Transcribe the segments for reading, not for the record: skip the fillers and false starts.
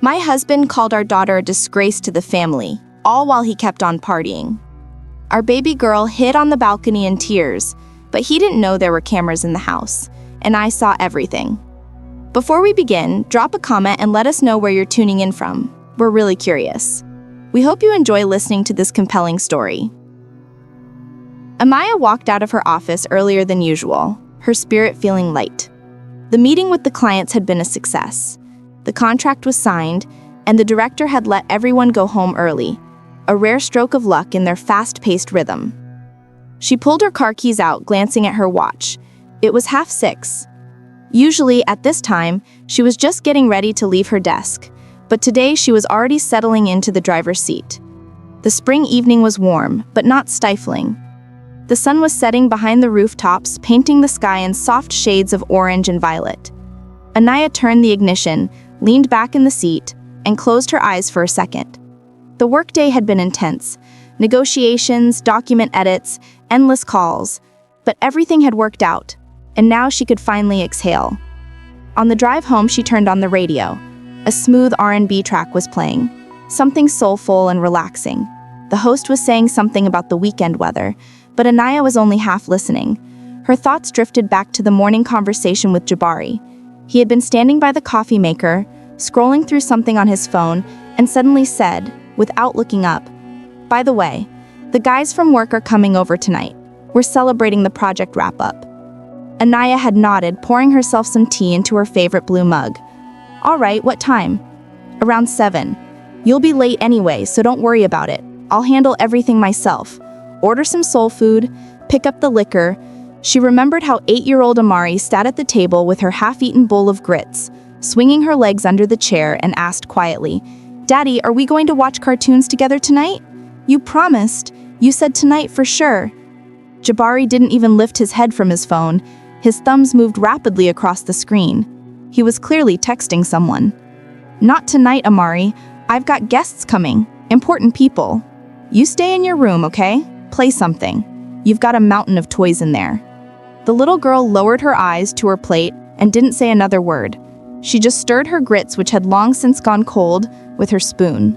My husband called our daughter a disgrace to the family, all while he kept on partying. Our baby girl hid on the balcony in tears, but he didn't know there were cameras in the house, and I saw everything. Before we begin, drop a comment and let us know where you're tuning in from. We're really curious. We hope you enjoy listening to this compelling story. Amaya walked out of her office earlier than usual, her spirit feeling light. The meeting with the clients had been a success. The contract was signed, and the director had let everyone go home early, a rare stroke of luck in their fast-paced rhythm. She pulled her car keys out, glancing at her watch. It was 6:30. Usually, at this time, she was just getting ready to leave her desk, but today she was already settling into the driver's seat. The spring evening was warm, but not stifling. The sun was setting behind the rooftops, painting the sky in soft shades of orange and violet. Anaya turned the ignition, leaned back in the seat, and closed her eyes for a second. The workday had been intense. Negotiations, document edits, endless calls. But everything had worked out, and now she could finally exhale. On the drive home, she turned on the radio. A smooth R&B track was playing, something soulful and relaxing. The host was saying something about the weekend weather, but Anaya was only half listening. Her thoughts drifted back to the morning conversation with Jabari. He had been standing by the coffee maker, scrolling through something on his phone, and suddenly said, without looking up, "By the way, the guys from work are coming over tonight. We're celebrating the project wrap-up." Anaya had nodded, pouring herself some tea into her favorite blue mug. "All right, what time?" "Around 7. You'll be late anyway, so don't worry about it. I'll handle everything myself. Order some soul food, pick up the liquor." She remembered how 8-year-old Amari sat at the table with her half-eaten bowl of grits, swinging her legs under the chair, and asked quietly, "Daddy, are we going to watch cartoons together tonight? You promised. You said tonight for sure." Jabari didn't even lift his head from his phone. His thumbs moved rapidly across the screen. He was clearly texting someone. "Not tonight, Amari. I've got guests coming. Important people. You stay in your room, okay? Play something. You've got a mountain of toys in there." The little girl lowered her eyes to her plate and didn't say another word. She just stirred her grits, which had long since gone cold, with her spoon.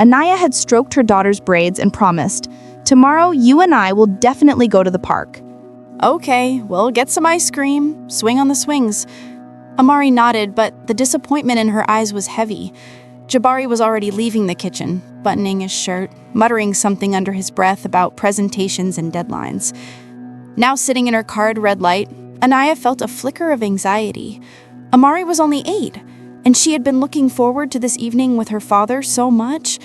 Anaya had stroked her daughter's braids and promised, "Tomorrow, you and I will definitely go to the park." "Okay, we'll get some ice cream, swing on the swings." Amari nodded, but the disappointment in her eyes was heavy. Jabari was already leaving the kitchen, buttoning his shirt, muttering something under his breath about presentations and deadlines. Now sitting in her car at red light, Anaya felt a flicker of anxiety. Amari was only 8, and she had been looking forward to this evening with her father so much.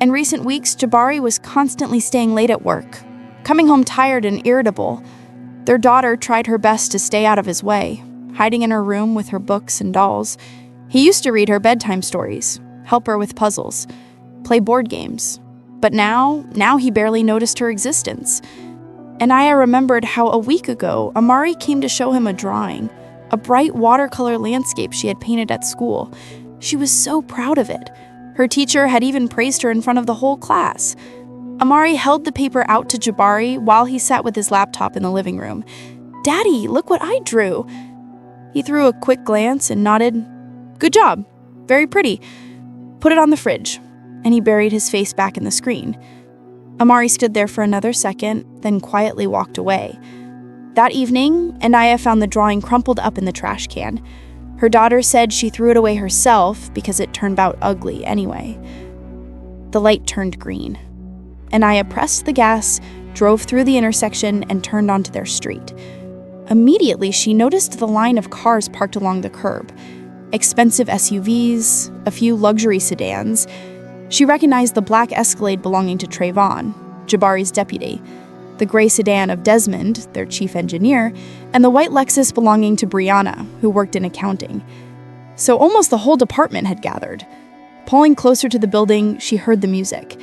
In recent weeks, Jabari was constantly staying late at work, coming home tired and irritable. Their daughter tried her best to stay out of his way, hiding in her room with her books and dolls. He used to read her bedtime stories, help her with puzzles, play board games. But now he barely noticed her existence. Anaya remembered how a week ago, Amari came to show him a drawing, a bright watercolor landscape she had painted at school. She was so proud of it. Her teacher had even praised her in front of the whole class. Amari held the paper out to Jabari while he sat with his laptop in the living room. "Daddy, look what I drew." He threw a quick glance and nodded. "Good job. Very pretty. Put it on the fridge." And he buried his face back in the screen. Amari stood there for another second, then quietly walked away. That evening, Anaya found the drawing crumpled up in the trash can. Her daughter said she threw it away herself because it turned out ugly anyway. The light turned green. Anaya pressed the gas, drove through the intersection, and turned onto their street. Immediately, she noticed the line of cars parked along the curb. Expensive SUVs, a few luxury sedans. She recognized the black Escalade belonging to Trayvon, Jabari's deputy, the gray sedan of Desmond, their chief engineer, and the white Lexus belonging to Brianna, who worked in accounting. So almost the whole department had gathered. Pulling closer to the building, she heard the music.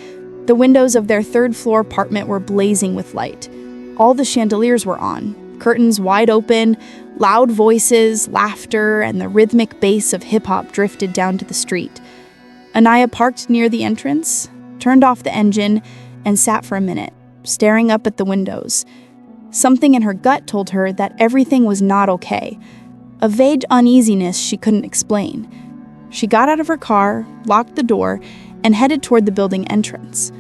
The windows of their third-floor apartment were blazing with light. All the chandeliers were on, curtains wide open, loud voices, laughter, and the rhythmic bass of hip-hop drifted down to the street. Anaya parked near the entrance, turned off the engine, and sat for a minute, staring up at the windows. Something in her gut told her that everything was not okay, a vague uneasiness she couldn't explain. She got out of her car, locked the door, and headed toward the building entrance.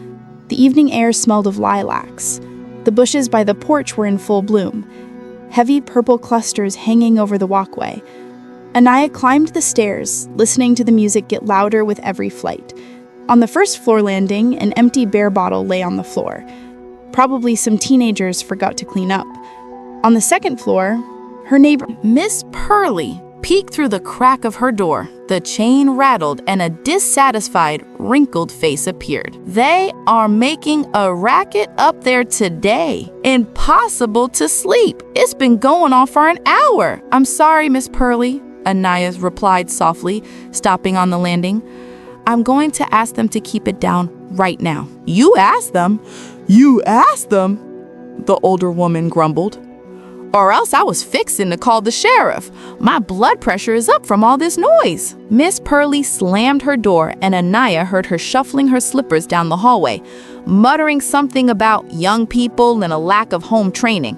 The evening air smelled of lilacs. The bushes by the porch were in full bloom, heavy purple clusters hanging over the walkway. Anaya climbed the stairs, listening to the music get louder with every flight. On the first floor landing, an empty beer bottle lay on the floor. Probably some teenagers forgot to clean up. On the second floor, her neighbor, Miss Pearly, peeked through the crack of her door. The chain rattled and a dissatisfied, wrinkled face appeared. They are making a racket up there today. Impossible to sleep. It's been going on for an hour. I'm sorry, Miss Pearly, Anaya replied softly, stopping on the landing. I'm going to ask them to keep it down right now. You asked them? You asked them? The older woman grumbled. Or else I was fixing to call the sheriff. My blood pressure is up from all this noise. Miss Pearly slammed her door and Anaya heard her shuffling her slippers down the hallway, muttering something about young people and a lack of home training.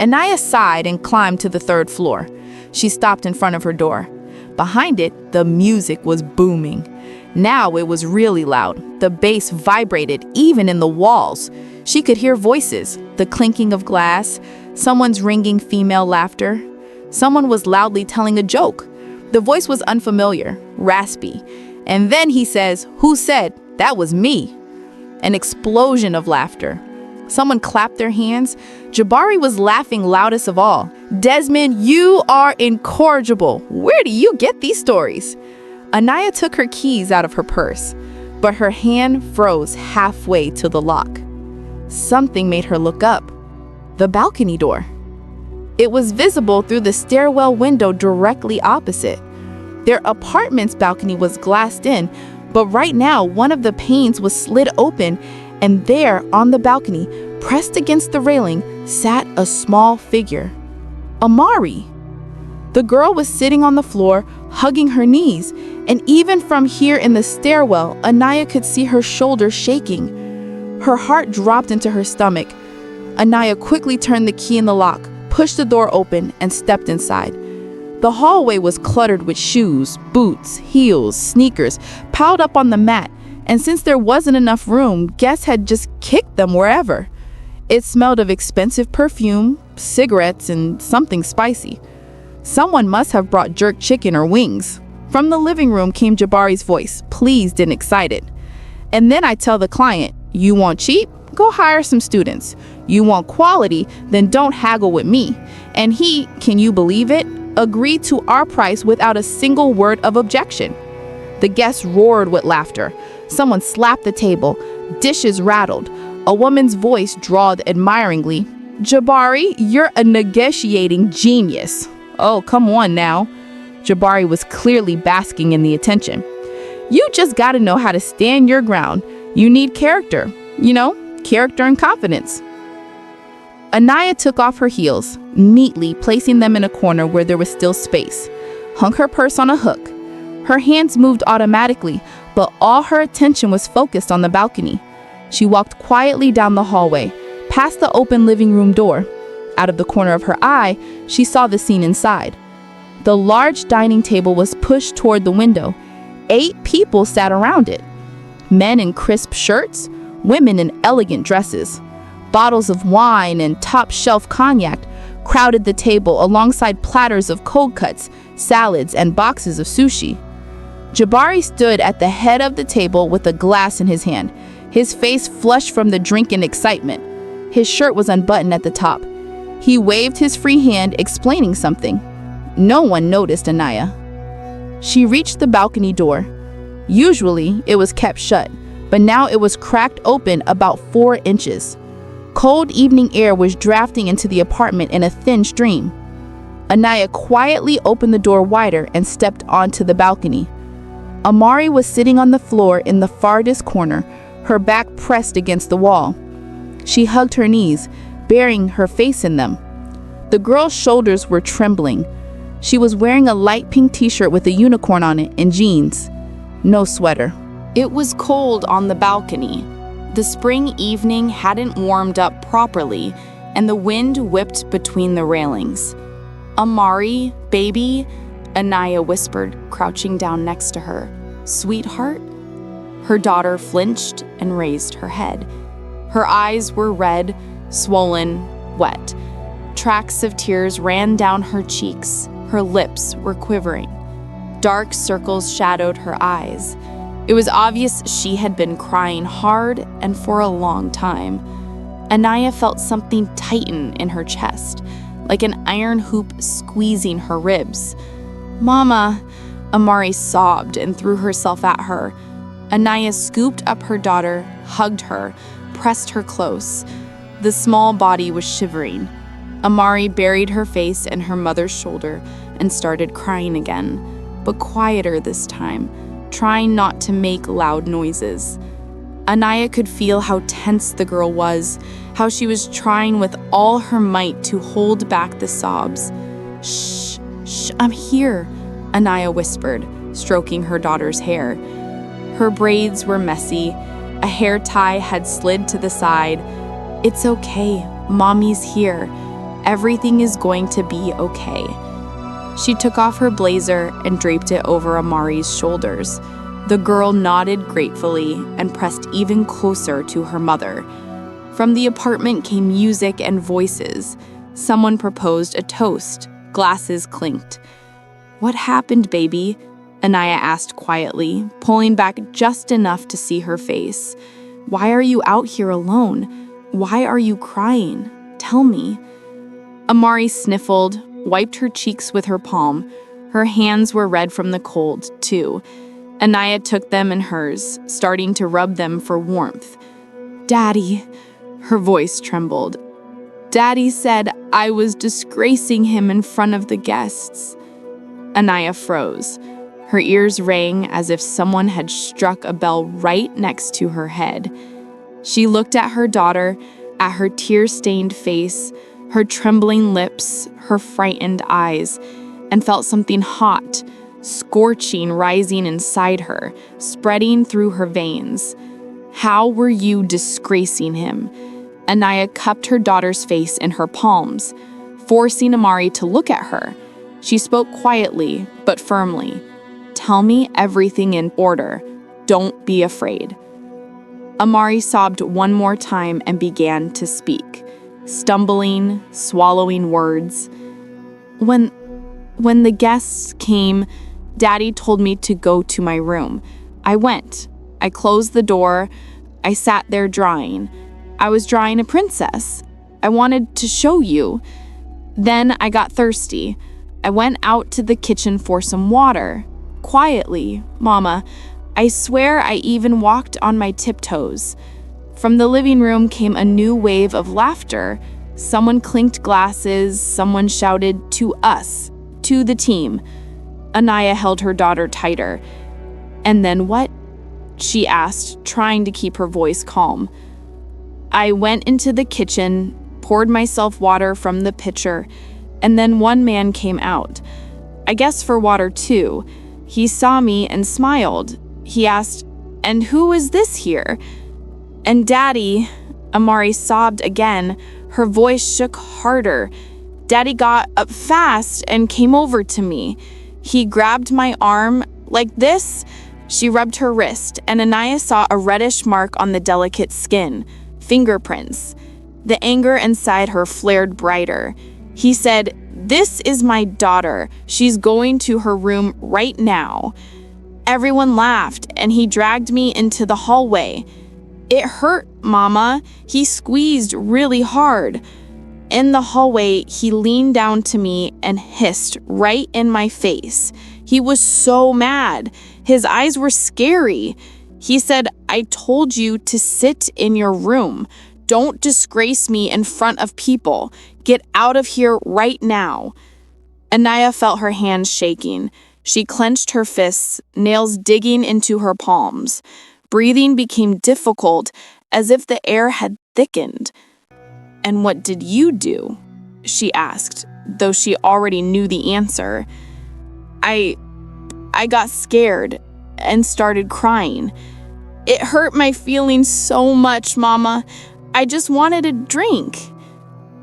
Anaya sighed and climbed to the third floor. She stopped in front of her door. Behind it, the music was booming. Now it was really loud. The bass vibrated even in the walls. She could hear voices, the clinking of glass, someone's ringing female laughter. Someone was loudly telling a joke. The voice was unfamiliar, raspy. And then he says, "Who said? That was me." An explosion of laughter. Someone clapped their hands. Jabari was laughing loudest of all. "Desmond, you are incorrigible. Where do you get these stories?" Anaya took her keys out of her purse, but her hand froze halfway to the lock. Something made her look up. The balcony door. It was visible through the stairwell window directly opposite. Their apartment's balcony was glassed in, but right now one of the panes was slid open, and there on the balcony, pressed against the railing, sat a small figure. Amari. The girl was sitting on the floor, hugging her knees, and even from here in the stairwell, Anaya could see her shoulders shaking. Her heart dropped into her stomach. Anaya quickly turned the key in the lock, pushed the door open, and stepped inside. The hallway was cluttered with shoes, boots, heels, sneakers, piled up on the mat, and since there wasn't enough room, guests had just kicked them wherever. It smelled of expensive perfume, cigarettes, and something spicy. Someone must have brought jerk chicken or wings. From the living room came Jabari's voice, pleased and excited. And then I tell the client, you want cheap? Go hire some students. You want quality? Then don't haggle with me. And he, can you believe it, agreed to our price without a single word of objection. The guests roared with laughter. Someone slapped the table. Dishes rattled. A woman's voice drawled admiringly, Jabari, you're a negotiating genius. Oh, come on now. Jabari was clearly basking in the attention. You just gotta know how to stand your ground. You need character. Character and confidence. Anaya took off her heels, neatly placing them in a corner where there was still space, hung her purse on a hook. Her hands moved automatically, but all her attention was focused on the balcony. She walked quietly down the hallway, past the open living room door. Out of the corner of her eye, she saw the scene inside. The large dining table was pushed toward the window. 8 people sat around it. Men in crisp shirts, women in elegant dresses. Bottles of wine and top-shelf cognac crowded the table alongside platters of cold cuts, salads, and boxes of sushi. Jabari stood at the head of the table with a glass in his hand, his face flushed from the drink and excitement. His shirt was unbuttoned at the top. He waved his free hand, explaining something. No one noticed Anaya. She reached the balcony door. Usually, it was kept shut, but now it was cracked open about 4 inches. Cold evening air was drafting into the apartment in a thin stream. Anaya quietly opened the door wider and stepped onto the balcony. Amari was sitting on the floor in the farthest corner, her back pressed against the wall. She hugged her knees, burying her face in them. The girl's shoulders were trembling. She was wearing a light pink t-shirt with a unicorn on it and jeans. No sweater. It was cold on the balcony. The spring evening hadn't warmed up properly, and the wind whipped between the railings. Amari, baby, Anaya whispered, crouching down next to her. "Sweetheart?" Her daughter flinched and raised her head. Her eyes were red, swollen, wet. Tracks of tears ran down her cheeks. Her lips were quivering. Dark circles shadowed her eyes. It was obvious she had been crying hard and for a long time. Anaya felt something tighten in her chest, like an iron hoop squeezing her ribs. "Mama," Amari sobbed and threw herself at her. Anaya scooped up her daughter, hugged her, pressed her close. The small body was shivering. Amari buried her face in her mother's shoulder and started crying again, but quieter this time, trying not to make loud noises. Anaya could feel how tense the girl was, how she was trying with all her might to hold back the sobs. "Shh, shh, I'm here," Anaya whispered, stroking her daughter's hair. Her braids were messy. A hair tie had slid to the side. "It's okay. Mommy's here. Everything is going to be okay." She took off her blazer and draped it over Amari's shoulders. The girl nodded gratefully and pressed even closer to her mother. From the apartment came music and voices. Someone proposed a toast. Glasses clinked. "What happened, baby?" Anaya asked quietly, pulling back just enough to see her face. "Why are you out here alone? Why are you crying? Tell me." Amari sniffled, wiped her cheeks with her palm. Her hands were red from the cold, too. Anaya took them in hers, starting to rub them for warmth. "Daddy," her voice trembled. "Daddy said I was disgracing him in front of the guests." Anaya froze. Her ears rang as if someone had struck a bell right next to her head. She looked at her daughter, at her tear-stained face, her trembling lips, her frightened eyes, and felt something hot, scorching rising inside her, spreading through her veins. "How were you disgracing him?" Anaya cupped her daughter's face in her palms, forcing Amari to look at her. She spoke quietly, but firmly. "Tell me everything in order. Don't be afraid." Amari sobbed one more time and began to speak, stumbling, swallowing words. When the guests came, Daddy told me to go to my room. I went. I closed the door. I sat there drawing. I was drawing a princess. I wanted to show you. Then I got thirsty. I went out to the kitchen for some water. Quietly, Mama. I swear I even walked on my tiptoes. From the living room came a new wave of laughter. Someone clinked glasses. Someone shouted, "To us, to the team." Anaya held her daughter tighter. "And then what?" she asked, trying to keep her voice calm. I went into the kitchen, poured myself water from the pitcher, and then one man came out. I guess for water too. He saw me and smiled. He asked, "And who is this here?" "And Daddy," Amari sobbed again. Her voice shook harder. "Daddy got up fast and came over to me. He grabbed my arm like this." She rubbed her wrist, and Anaya saw a reddish mark on the delicate skin. Fingerprints. The anger inside her flared brighter. He said, "This is my daughter. She's going to her room right now." Everyone laughed, and he dragged me into the hallway. "It hurt, Mama." He squeezed really hard. In the hallway, he leaned down to me and hissed right in my face. He was so mad. His eyes were scary. He said, "I told you to sit in your room. Don't disgrace me in front of people. Get out of here right now." Anaya felt her hands shaking. She clenched her fists, nails digging into her palms. Breathing became difficult, as if the air had thickened. "And what did you do?" she asked, though she already knew the answer. I got scared and started crying. "It hurt my feelings so much, Mama. I just wanted a drink."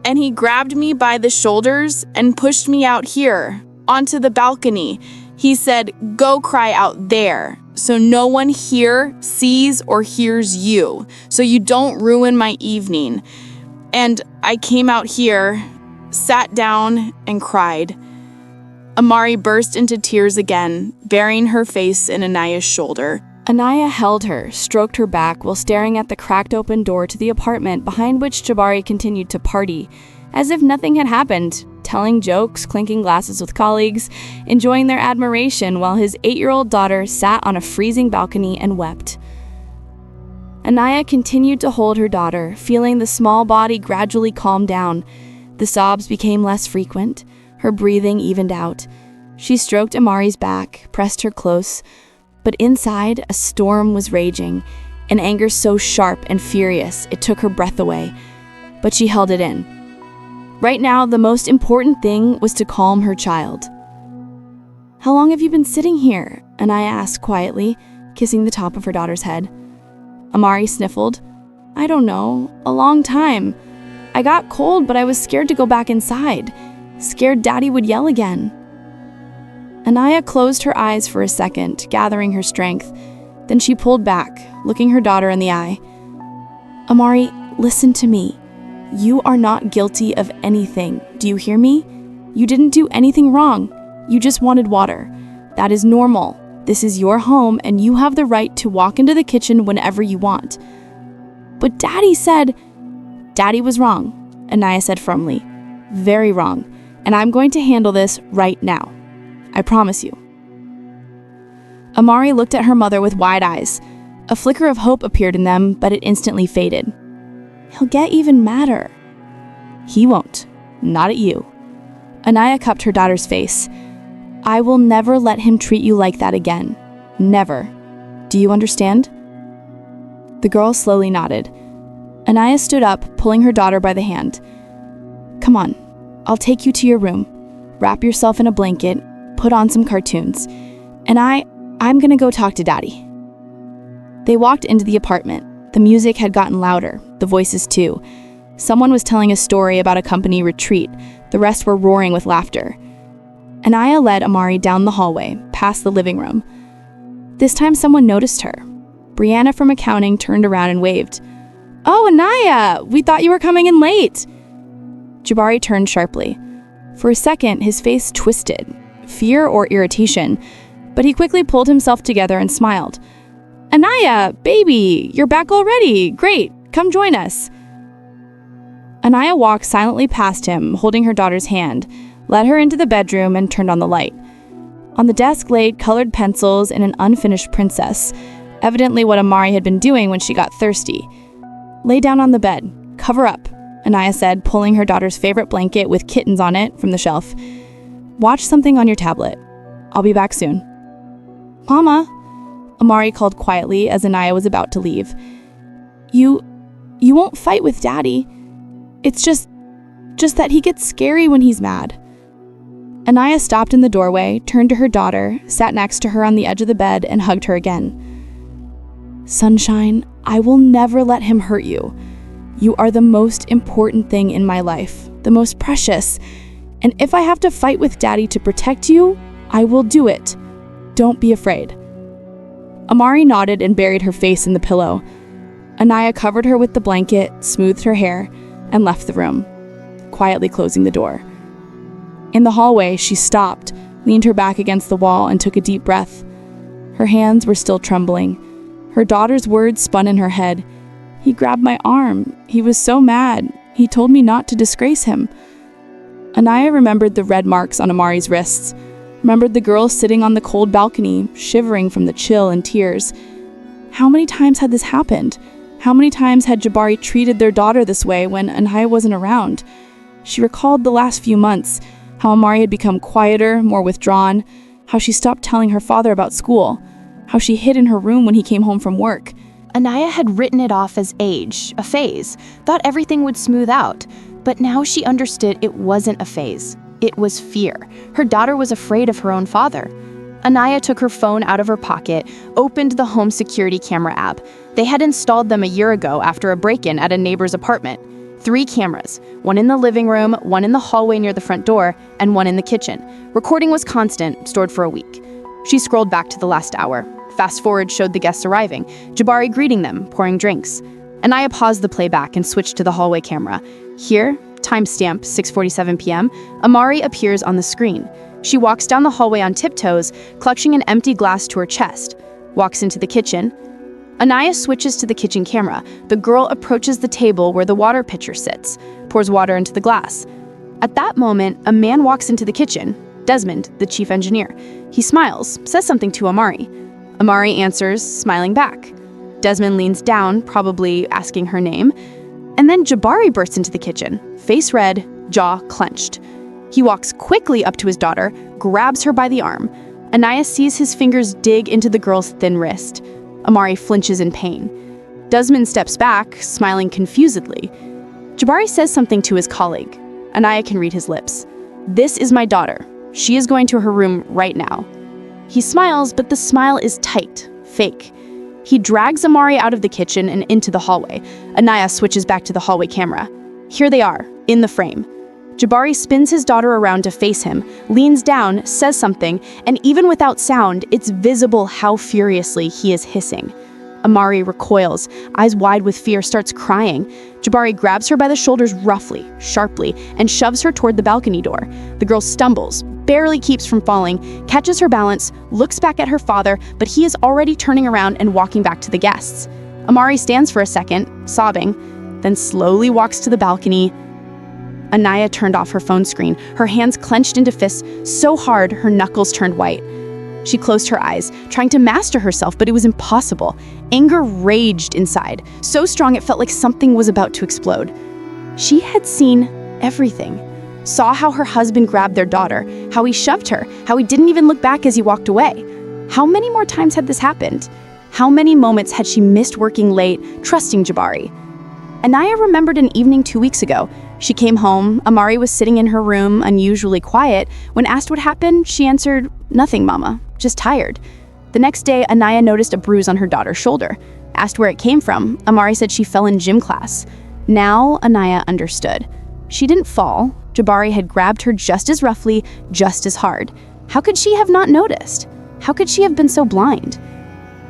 And he grabbed me by the shoulders and pushed me out here, onto the balcony. He said, "Go cry out there, so no one here sees or hears you, so you don't ruin my evening." And I came out here, sat down, and cried. Amari burst into tears again, burying her face in Anaya's shoulder. Anaya held her, stroked her back while staring at the cracked open door to the apartment behind which Jabari continued to party, as if nothing had happened, telling jokes, clinking glasses with colleagues, enjoying their admiration while his 8-year-old daughter sat on a freezing balcony and wept. Anaya continued to hold her daughter, feeling the small body gradually calm down. The sobs became less frequent. Her breathing evened out. She stroked Amari's back, pressed her close, but inside, a storm was raging, an anger so sharp and furious it took her breath away. But she held it in. Right now, the most important thing was to calm her child. "How long have you been sitting here?" Anaya asked quietly, kissing the top of her daughter's head. Amari sniffled. "I don't know, a long time. I got cold, but I was scared to go back inside. Scared Daddy would yell again." Anaya closed her eyes for a second, gathering her strength. Then she pulled back, looking her daughter in the eye. "Amari, listen to me. You are not guilty of anything. Do you hear me? You didn't do anything wrong. You just wanted water. That is normal. This is your home, and you have the right to walk into the kitchen whenever you want." "But Daddy said—" "Daddy was wrong," Anaya said firmly. "Very wrong. And I'm going to handle this right now. I promise you." Amari looked at her mother with wide eyes. A flicker of hope appeared in them, but it instantly faded. "He'll get even madder." "He won't. Not at you." Anaya cupped her daughter's face. "I will never let him treat you like that again. Never. Do you understand?" The girl slowly nodded. Anaya stood up, pulling her daughter by the hand. "Come on. I'll take you to your room. Wrap yourself in a blanket, put on some cartoons, and I'm gonna go talk to Daddy." They walked into the apartment. The music had gotten louder, the voices too. Someone was telling a story about a company retreat. The rest were roaring with laughter. Anaya led Amari down the hallway, past the living room. This time someone noticed her. Brianna from accounting turned around and waved. "Oh, Anaya, we thought you were coming in late." Jabari turned sharply. For a second, his face twisted, fear or irritation, but he quickly pulled himself together and smiled. "Anaya, baby, you're back already. Great, come join us." Anaya walked silently past him, holding her daughter's hand, led her into the bedroom and turned on the light. On the desk laid colored pencils and an unfinished princess, evidently what Amari had been doing when she got thirsty. "Lay down on the bed. Cover up," Anaya said, pulling her daughter's favorite blanket with kittens on it from the shelf. "Watch something on your tablet. I'll be back soon." "Mama," Amari called quietly as Anaya was about to leave. You won't fight with Daddy. It's just that he gets scary when he's mad." Anaya stopped in the doorway, turned to her daughter, sat next to her on the edge of the bed, and hugged her again. "Sunshine, I will never let him hurt you. You are the most important thing in my life, the most precious. And if I have to fight with Daddy to protect you, I will do it. Don't be afraid." Amari nodded and buried her face in the pillow. Anaya covered her with the blanket, smoothed her hair, and left the room, quietly closing the door. In the hallway, she stopped, leaned her back against the wall, and took a deep breath. Her hands were still trembling. Her daughter's words spun in her head. "He grabbed my arm. He was so mad. He told me not to disgrace him." Anaya remembered the red marks on Amari's wrists, remembered the girl sitting on the cold balcony, shivering from the chill and tears. How many times had this happened? How many times had Jabari treated their daughter this way when Anaya wasn't around? She recalled the last few months, how Amari had become quieter, more withdrawn, how she stopped telling her father about school, how she hid in her room when he came home from work. Anaya had written it off as age, a phase, thought everything would smooth out, but now she understood it wasn't a phase. It was fear. Her daughter was afraid of her own father. Anaya took her phone out of her pocket, opened the home security camera app. They had installed them a year ago after a break-in at a neighbor's apartment. 3 cameras, one in the living room, one in the hallway near the front door, and one in the kitchen. Recording was constant, stored for a week. She scrolled back to the last hour. Fast forward showed the guests arriving, Jabari greeting them, pouring drinks. Anaya paused the playback and switched to the hallway camera. Here, timestamp 6:47 p.m., Amari appears on the screen. She walks down the hallway on tiptoes, clutching an empty glass to her chest, walks into the kitchen. Anaya switches to the kitchen camera. The girl approaches the table where the water pitcher sits, pours water into the glass. At that moment, a man walks into the kitchen, Desmond, the chief engineer. He smiles, says something to Amari. Amari answers, smiling back. Desmond leans down, probably asking her name. And then Jabari bursts into the kitchen, face red, jaw clenched. He walks quickly up to his daughter, grabs her by the arm. Anaya sees his fingers dig into the girl's thin wrist. Amari flinches in pain. Desmond steps back, smiling confusedly. Jabari says something to his colleague. Anaya can read his lips. "This is my daughter. She is going to her room right now." He smiles, but the smile is tight, fake. He drags Amari out of the kitchen and into the hallway. Anaya switches back to the hallway camera. Here they are, in the frame. Jabari spins his daughter around to face him, leans down, says something, and even without sound, it's visible how furiously he is hissing. Amari recoils, eyes wide with fear, starts crying. Jabari grabs her by the shoulders roughly, sharply, and shoves her toward the balcony door. The girl stumbles, barely keeps from falling, catches her balance, looks back at her father, but he is already turning around and walking back to the guests. Amari stands for a second, sobbing, then slowly walks to the balcony. Anaya turned off her phone screen, her hands clenched into fists so hard her knuckles turned white. She closed her eyes, trying to master herself, but it was impossible. Anger raged inside, so strong it felt like something was about to explode. She had seen everything. Saw how her husband grabbed their daughter, how he shoved her, how he didn't even look back as he walked away. How many more times had this happened? How many moments had she missed working late, trusting Jabari? Anaya remembered an evening 2 weeks ago. She came home, Amari was sitting in her room, unusually quiet. When asked what happened, she answered, "Nothing, Mama, just tired." The next day, Anaya noticed a bruise on her daughter's shoulder. Asked where it came from, Amari said she fell in gym class. Now, Anaya understood. She didn't fall. Jabari had grabbed her just as roughly, just as hard. How could she have not noticed? How could she have been so blind?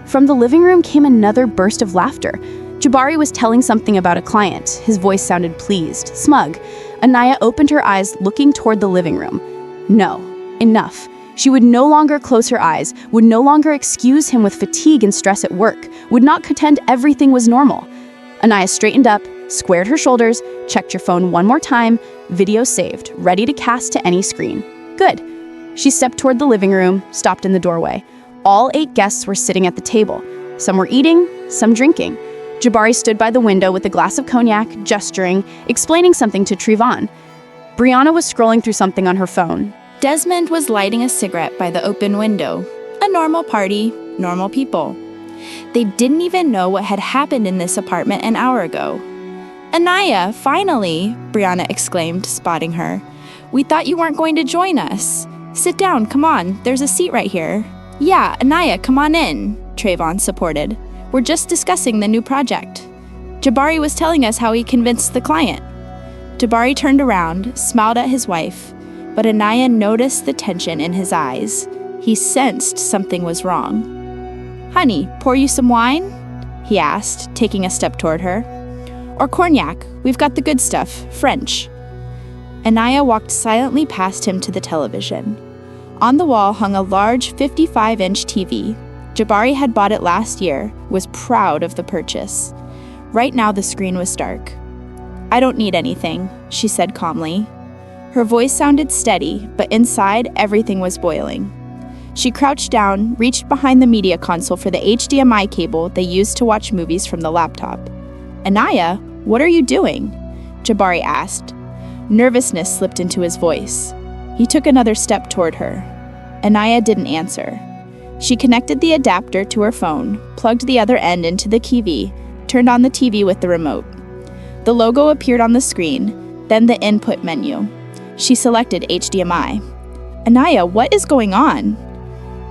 From the living room came another burst of laughter. Jabari was telling something about a client. His voice sounded pleased, smug. Anaya opened her eyes, looking toward the living room. No, enough. She would no longer close her eyes, would no longer excuse him with fatigue and stress at work, would not pretend everything was normal. Anaya straightened up, squared her shoulders, checked your phone one more time, video saved, ready to cast to any screen. Good. She stepped toward the living room, stopped in the doorway. All 8 guests were sitting at the table. Some were eating, some drinking. Jabari stood by the window with a glass of cognac, gesturing, explaining something to Trevon. Brianna was scrolling through something on her phone. Desmond was lighting a cigarette by the open window. A normal party, normal people. They didn't even know what had happened in this apartment an hour ago. "Anaya, finally!" Brianna exclaimed, spotting her. "We thought you weren't going to join us. Sit down, come on, there's a seat right here." "Yeah, Anaya, come on in," Trevon supported. "We're just discussing the new project. Jabari was telling us how he convinced the client." Jabari turned around, smiled at his wife, but Anaya noticed the tension in his eyes. He sensed something was wrong. "Honey, pour you some wine?" he asked, taking a step toward her. "Or cognac, we've got the good stuff, French." Anaya walked silently past him to the television. On the wall hung a large 55-inch TV. Jabari had bought it last year, was proud of the purchase. Right now the screen was dark. "I don't need anything," she said calmly. Her voice sounded steady, but inside everything was boiling. She crouched down, reached behind the media console for the HDMI cable they used to watch movies from the laptop. "Anaya, what are you doing?" Jabari asked. Nervousness slipped into his voice. He took another step toward her. Anaya didn't answer. She connected the adapter to her phone, plugged the other end into the TV, turned on the TV with the remote. The logo appeared on the screen, then the input menu. She selected HDMI. "Anaya, what is going on?"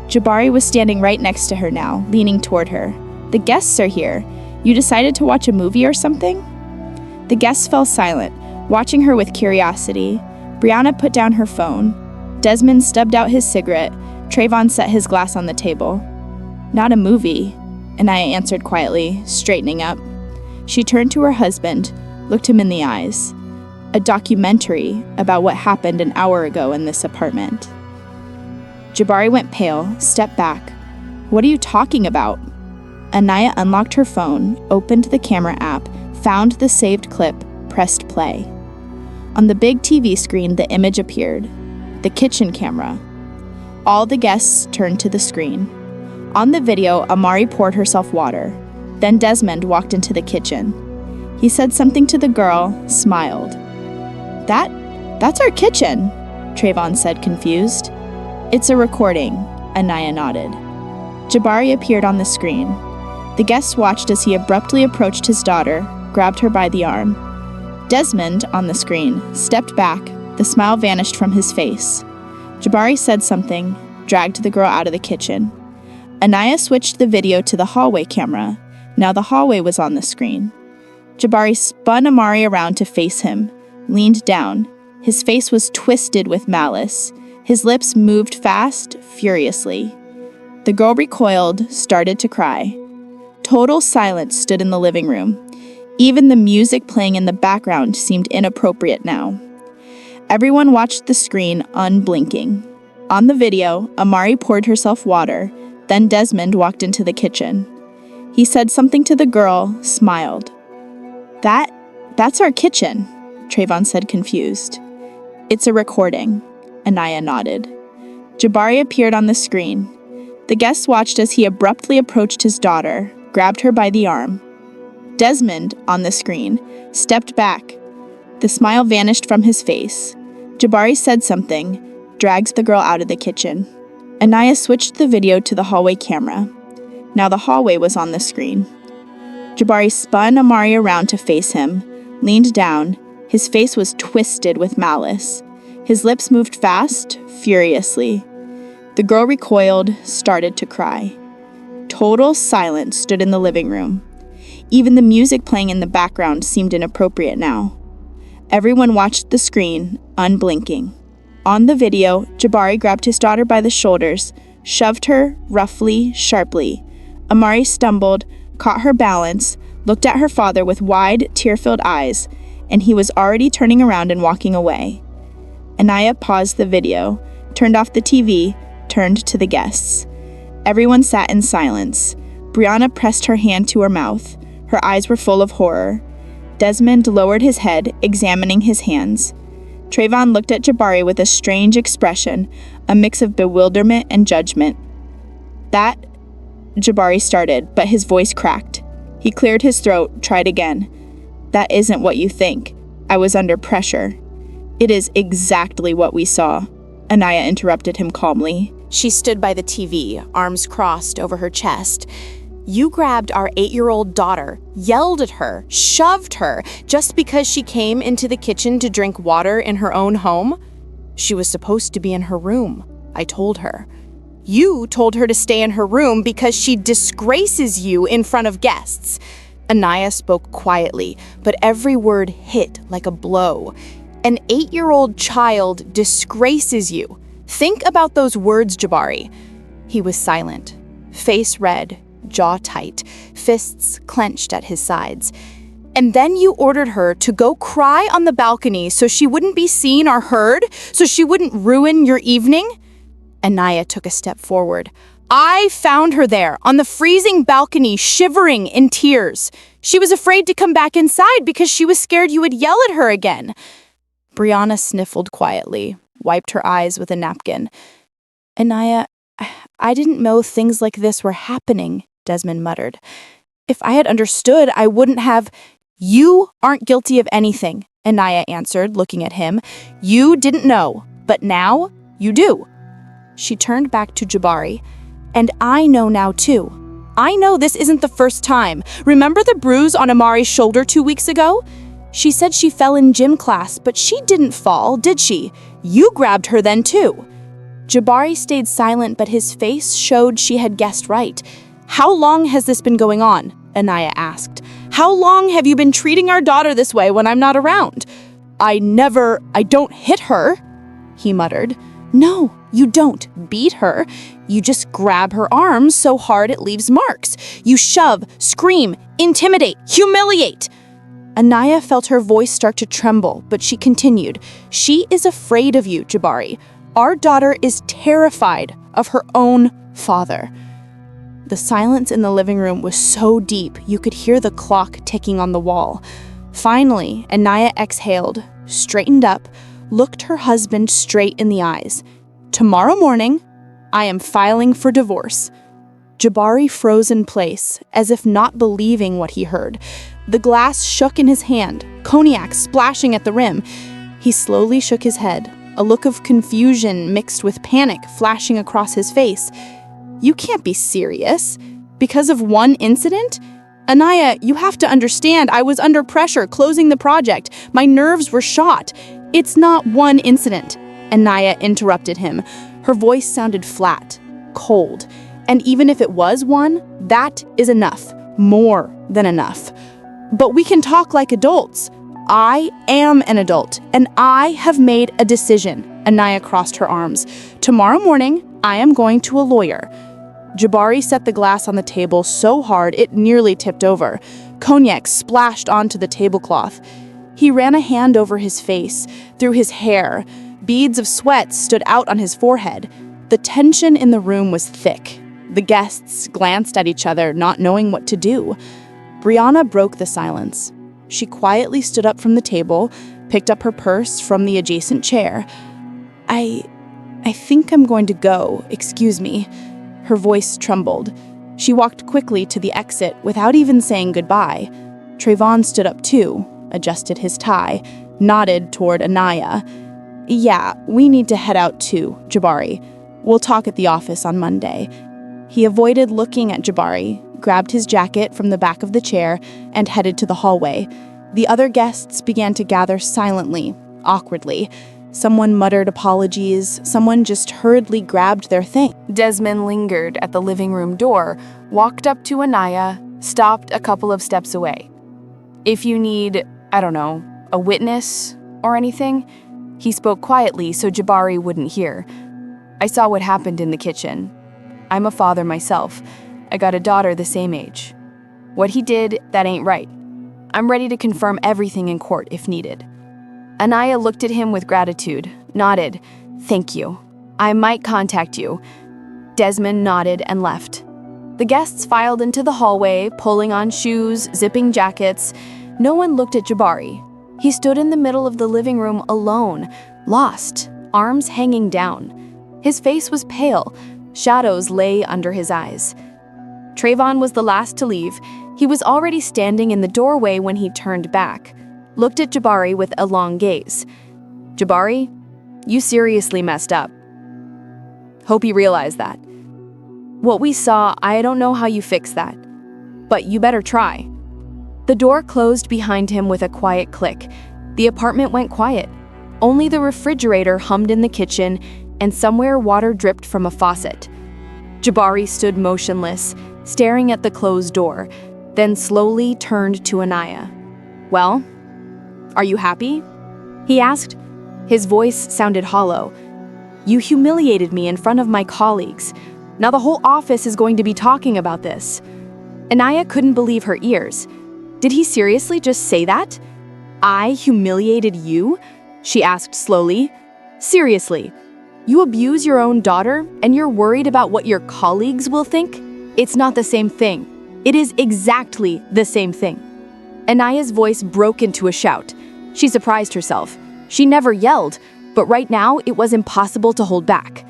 Jabari was standing right next to her now, leaning toward her. "The guests are here. You decided to watch a movie or something?" The guests fell silent, watching her with curiosity. Brianna put down her phone. Desmond stubbed out his cigarette. Trayvon set his glass on the table. "Not a movie," Anaya answered quietly, straightening up. She turned to her husband, looked him in the eyes. "A documentary about what happened an hour ago in this apartment." Jabari went pale, stepped back. "What are you talking about?" Anaya unlocked her phone, opened the camera app, found the saved clip, pressed play. On the big TV screen, the image appeared. The kitchen camera. All the guests turned to the screen. On the video, Amari poured herself water. Then Desmond walked into the kitchen. He said something to the girl, smiled. That's our kitchen," Trayvon said, confused. "It's a recording," Anaya nodded. Jabari appeared on the screen. The guests watched as he abruptly approached his daughter, grabbed her by the arm. Desmond, on the screen, stepped back. The smile vanished from his face. Jabari said something, dragged the girl out of the kitchen. Anaya switched the video to the hallway camera. Now the hallway was on the screen. Jabari spun Amari around to face him, leaned down. His face was twisted with malice. His lips moved fast, furiously. The girl recoiled, started to cry. Total silence stood in the living room. Even the music playing in the background seemed inappropriate now. Everyone watched the screen, unblinking. On the video, Amari poured herself water. Then Desmond walked into the kitchen. He said something to the girl, smiled. That's our kitchen," Trayvon said, confused. "It's a recording," Anaya nodded. Jabari appeared on the screen. The guests watched as he abruptly approached his daughter, grabbed her by the arm. Desmond, on the screen, stepped back. The smile vanished from his face. Jabari said something, dragged the girl out of the kitchen. Anaya switched the video to the hallway camera. Now the hallway was on the screen. Jabari spun Amari around to face him, leaned down. His face was twisted with malice. His lips moved fast, furiously. The girl recoiled, started to cry. Total silence stood in the living room. Even the music playing in the background seemed inappropriate now. Everyone watched the screen, unblinking. On the video, Jabari grabbed his daughter by the shoulders, shoved her, roughly, sharply. Amari stumbled, caught her balance, looked at her father with wide, tear-filled eyes, and he was already turning around and walking away. Anaya paused the video, turned off the TV, turned to the guests. Everyone sat in silence. Brianna pressed her hand to her mouth. Her eyes were full of horror. Desmond lowered his head, examining his hands. Trayvon looked at Jabari with a strange expression, a mix of bewilderment and judgment. "That," Jabari started, but his voice cracked. He cleared his throat, tried again. "That isn't what you think. I was under pressure." "It is exactly what we saw," Anaya interrupted him calmly. She stood by the TV, arms crossed over her chest. "You grabbed our 8-year-old daughter, yelled at her, shoved her, just because she came into the kitchen to drink water in her own home? She was supposed to be in her room, I told her. You told her to stay in her room because she disgraces you in front of guests." Anaya spoke quietly, but every word hit like a blow. "An 8-year-old child disgraces you. Think about those words, Jabari." He was silent, face red, jaw tight, fists clenched at his sides. "And then you ordered her to go cry on the balcony so she wouldn't be seen or heard, so she wouldn't ruin your evening?" Anaya took a step forward. "I found her there, on the freezing balcony, shivering in tears. She was afraid to come back inside because she was scared you would yell at her again." Brianna sniffled quietly, wiped her eyes with a napkin. "Anaya, I didn't know things like this were happening," Desmond muttered. "If I had understood, I wouldn't have—" "You aren't guilty of anything," Anaya answered, looking at him. "You didn't know, but now you do." She turned back to Jabari. "And I know now too. I know this isn't the first time. Remember the bruise on Amari's shoulder 2 weeks ago? She said she fell in gym class, but she didn't fall, did she? You grabbed her then too." Jabari stayed silent, but his face showed she had guessed right. "How long has this been going on?" Anaya asked. How long have you been treating our daughter this way when I'm not around? I don't hit her, he muttered. No, you don't beat her. You just grab her arms so hard it leaves marks. You shove, scream, intimidate, humiliate. Anaya felt her voice start to tremble, but she continued. She is afraid of you, Jabari. Our daughter is terrified of her own father. The silence in the living room was so deep you could hear the clock ticking on the wall. Finally, Anaya exhaled, straightened up, looked her husband straight in the eyes. Tomorrow morning, I am filing for divorce. Jabari froze in place, as if not believing what he heard. The glass shook in his hand, cognac splashing at the rim. He slowly shook his head, a look of confusion mixed with panic flashing across his face. You can't be serious. Because of one incident? Anaya, you have to understand, I was under pressure closing the project. My nerves were shot. It's not one incident. Anaya interrupted him. Her voice sounded flat, cold. And even if it was one, that is enough. More than enough. But we can talk like adults. I am an adult, and I have made a decision. Anaya crossed her arms. Tomorrow morning, I am going to a lawyer. Jabari set the glass on the table so hard it nearly tipped over. Cognac splashed onto the tablecloth. He ran a hand over his face, through his hair. Beads of sweat stood out on his forehead. The tension in the room was thick. The guests glanced at each other, not knowing what to do. Brianna broke the silence. She quietly stood up from the table, picked up her purse from the adjacent chair. I think I'm going to go, excuse me. Her voice trembled. She walked quickly to the exit without even saying goodbye. Trayvon stood up too, adjusted his tie, nodded toward Anaya. Yeah, we need to head out too, Jabari. We'll talk at the office on Monday. He avoided looking at Jabari, grabbed his jacket from the back of the chair, and headed to the hallway. The other guests began to gather silently, awkwardly. Someone muttered apologies, someone just hurriedly grabbed their thing. Desmond lingered at the living room door, walked up to Anaya, stopped a couple of steps away. If you need, a witness or anything, he spoke quietly so Jabari wouldn't hear. I saw what happened in the kitchen. I'm a father myself. I got a daughter the same age. What he did, that ain't right. I'm ready to confirm everything in court if needed. Anaya looked at him with gratitude, nodded. Thank you. I might contact you. Desmond nodded and left. The guests filed into the hallway, pulling on shoes, zipping jackets. No one looked at Jabari. He stood in the middle of the living room alone, lost, arms hanging down. His face was pale. Shadows lay under his eyes. Trayvon was the last to leave. He was already standing in the doorway when he turned back, looked at Jabari with a long gaze. Jabari, you seriously messed up. Hope you realize that. What we saw, I don't know how you fix that, but you better try. The door closed behind him with a quiet click. The apartment went quiet. Only the refrigerator hummed in the kitchen, and somewhere water dripped from a faucet. Jabari stood motionless, staring at the closed door, then slowly turned to Anaya. Well, are you happy? He asked. His voice sounded hollow. You humiliated me in front of my colleagues. Now the whole office is going to be talking about this. Anaya couldn't believe her ears. Did he seriously just say that? I humiliated you? She asked slowly. Seriously, you abuse your own daughter and you're worried about what your colleagues will think? It's not the same thing. It is exactly the same thing. Anaya's voice broke into a shout. She surprised herself. She never yelled, but right now it was impossible to hold back.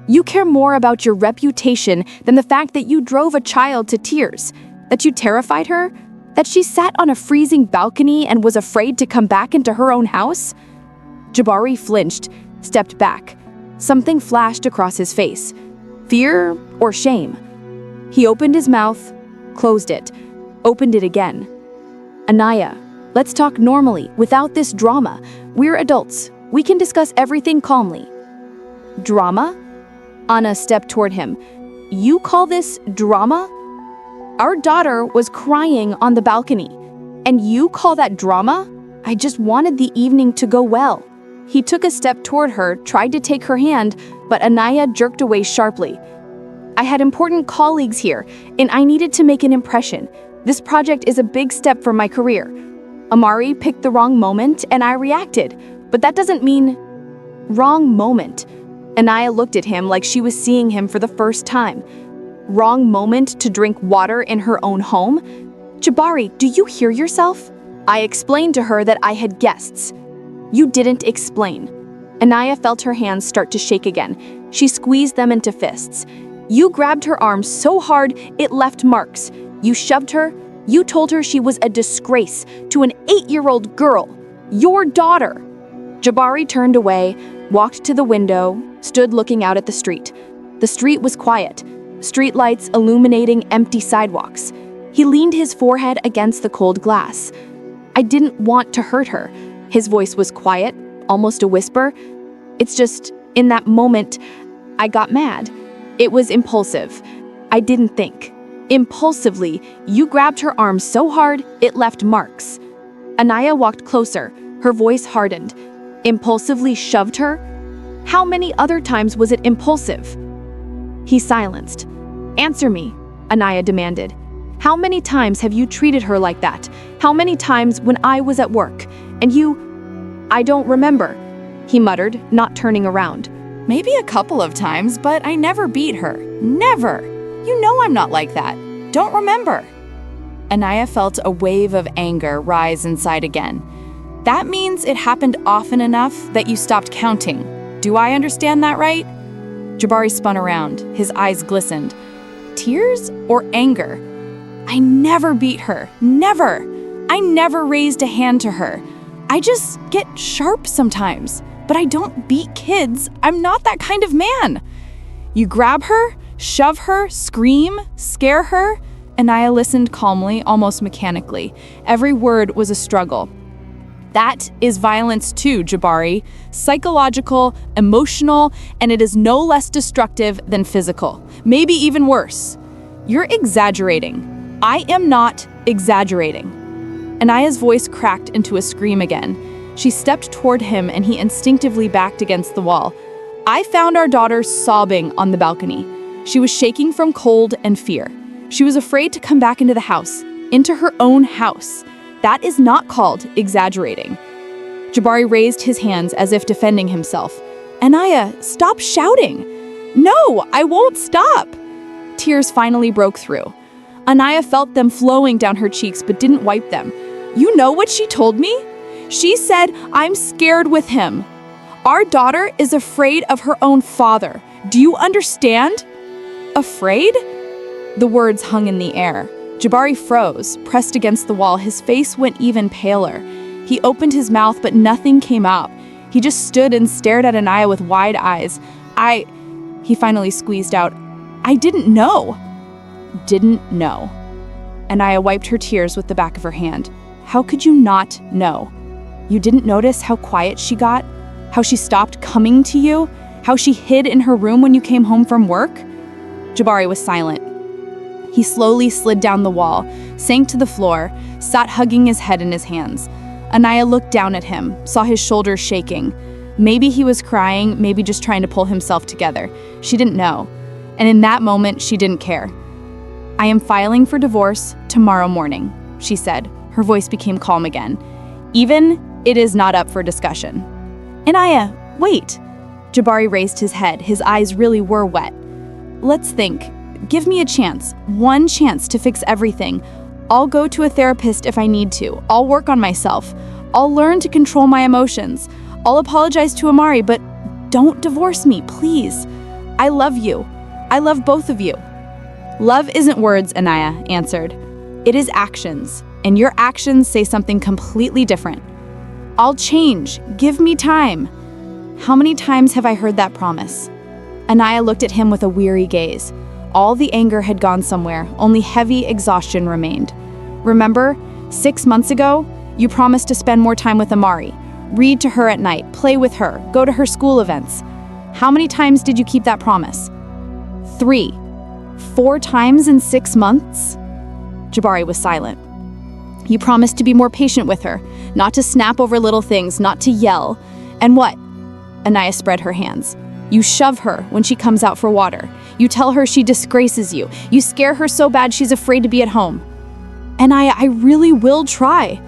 You care more about your reputation than the fact that you drove a child to tears, that you terrified her, that she sat on a freezing balcony and was afraid to come back into her own house? Jabari flinched, stepped back. Something flashed across his face. Fear or shame? He opened his mouth, closed it, opened it again. Anaya, let's talk normally, without this drama. We're adults. We can discuss everything calmly. Drama? Anna stepped toward him. You call this drama? Our daughter was crying on the balcony. And you call that drama? I just wanted the evening to go well. He took a step toward her, tried to take her hand, but Anaya jerked away sharply. I had important colleagues here, and I needed to make an impression. This project is a big step for my career. Amari picked the wrong moment, and I reacted. But that doesn't mean wrong moment. Anaya looked at him like she was seeing him for the first time. Wrong moment to drink water in her own home? Jabari, do you hear yourself? I explained to her that I had guests. You didn't explain. Anaya felt her hands start to shake again. She squeezed them into fists. You grabbed her arm so hard it left marks. You shoved her. You told her she was a disgrace to an 8-year-old girl. Your daughter. Jabari turned away, walked to the window, stood looking out at the street. The street was quiet, streetlights illuminating empty sidewalks. He leaned his forehead against the cold glass. I didn't want to hurt her. His voice was quiet, almost a whisper. It's just, in that moment, I got mad. It was impulsive. I didn't think. Impulsively, you grabbed her arm so hard, it left marks. Anaya walked closer, her voice hardened. Impulsively shoved her? How many other times was it impulsive? He silenced. Answer me, Anaya demanded. How many times have you treated her like that? How many times when I was at work? And you... I don't remember, he muttered, not turning around. Maybe a couple of times, but I never beat her. Never. You know I'm not like that. Don't remember. Anaya felt a wave of anger rise inside again. That means it happened often enough that you stopped counting. Do I understand that right? Jabari spun around. His eyes glistened. Tears or anger? I never beat her. Never. I never raised a hand to her. I just get sharp sometimes, but I don't beat kids. I'm not that kind of man. You grab her, shove her, scream, scare her. Anaya listened calmly, almost mechanically. Every word was a struggle. That is violence too, Jabari. Psychological, emotional, and it is no less destructive than physical. Maybe even worse. You're exaggerating. I am not exaggerating. Anaya's voice cracked into a scream again. She stepped toward him and he instinctively backed against the wall. I found our daughter sobbing on the balcony. She was shaking from cold and fear. She was afraid to come back into the house, into her own house. That is not called exaggerating. Jabari raised his hands as if defending himself. Anaya, stop shouting. No, I won't stop. Tears finally broke through. Anaya felt them flowing down her cheeks but didn't wipe them. You know what she told me? She said, I'm scared with him. Our daughter is afraid of her own father. Do you understand? Afraid? The words hung in the air. Jabari froze, pressed against the wall. His face went even paler. He opened his mouth, but nothing came out. He just stood and stared at Anaya with wide eyes. He finally squeezed out, I didn't know. Didn't know. Anaya wiped her tears with the back of her hand. How could you not know? You didn't notice how quiet she got? How she stopped coming to you? How she hid in her room when you came home from work? Jabari was silent. He slowly slid down the wall, sank to the floor, sat hugging his head in his hands. Anaya looked down at him, saw his shoulders shaking. Maybe he was crying, maybe just trying to pull himself together. She didn't know. And in that moment, she didn't care. I am filing for divorce tomorrow morning, she said. Her voice became calm again. Even it is not up for discussion. Anaya, wait. Jabari raised his head. His eyes really were wet. Let's think. Give me a chance. One chance to fix everything. I'll go to a therapist if I need to. I'll work on myself. I'll learn to control my emotions. I'll apologize to Amari, but don't divorce me, please. I love you. I love both of you. Love isn't words, Anaya answered. It is actions, and your actions say something completely different. I'll change. Give me time. How many times have I heard that promise? Anaya looked at him with a weary gaze. All the anger had gone somewhere, only heavy exhaustion remained. Remember, 6 months ago, you promised to spend more time with Amari, read to her at night, play with her, go to her school events. How many times did you keep that promise? 3. 4 times in 6 months? Jabari was silent. You promised to be more patient with her, not to snap over little things, not to yell. And what? Anaya spread her hands. You shove her when she comes out for water. You tell her she disgraces you. You scare her so bad she's afraid to be at home. Anaya, I really will try.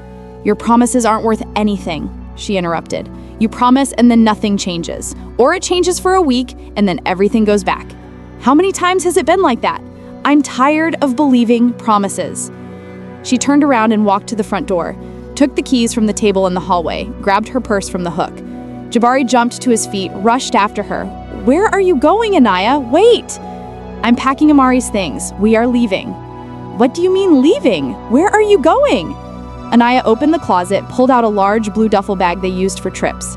Your promises aren't worth anything, she interrupted. You promise and then nothing changes. Or it changes for a week and then everything goes back. How many times has it been like that? I'm tired of believing promises. She turned around and walked to the front door, took the keys from the table in the hallway, grabbed her purse from the hook. Jabari jumped to his feet, rushed after her. Where are you going, Anaya? Wait! I'm packing Amari's things. We are leaving. What do you mean leaving? Where are you going? Anaya opened the closet, pulled out a large blue duffel bag they used for trips.